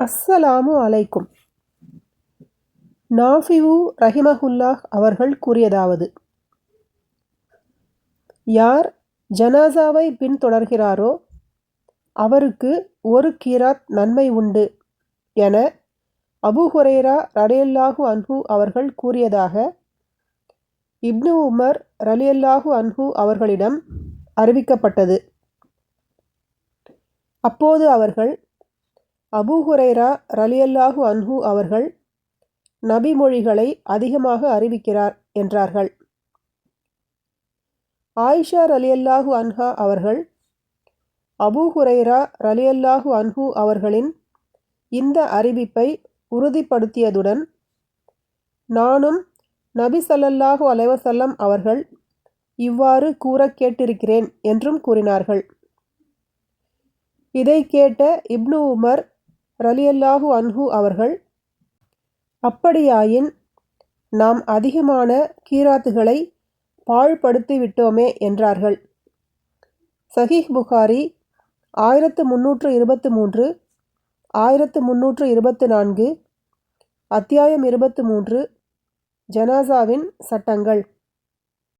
அஸ்ஸலாமு அலைக்கும். நாஃபிஉ ரஹிமஹுல்லாஹ் அவர்கள் கூறியதாவது: யார் ஜனாசாவை பின்தொடர்கிறாரோ அவருக்கு ஒரு கீராத் நன்மை உண்டு என அபூ ஹுரைரா ரலியல்லாஹு அன்ஹு அவர்கள் கூறியதாக இப்னு உமர் ரலியல்லாஹு அன்ஹு அவர்களிடம் அறிவிக்கப்பட்டது. அப்போது அவர்கள், அபூ ஹுரைரா ரலியல்லாஹு அன்ஹு அவர்கள் நபி மொழிகளை அதிகமாக அறிவிக்கிறார் என்றார்கள். ஆயிஷா ரலியல்லாஹு அன்ஹா அவர்கள் அபூ ஹுரைரா ரலியல்லாஹு அன்ஹு அவர்களின் இந்த அறிவிப்பை உறுதிப்படுத்தியதுடன், நானும் நபி ஸல்லல்லாஹு அலைஹி வஸல்லம் அவர்கள் இவ்வாறு கூறக் கேட்டிருக்கிறேன் என்றும் கூறினார்கள். இதை கேட்ட இப்னு உமர் ரலியல்லாஹு அன்ஹு அவர்கள், அப்படியாயின் நாம் அதிகமான கீராத்துகளை பாழ்படுத்திவிட்டோமே என்றார்கள். சஹீஹ் புகாரி 1323, 1324, அத்தியாயம் 23, ஜனாசாவின் சட்டங்கள்.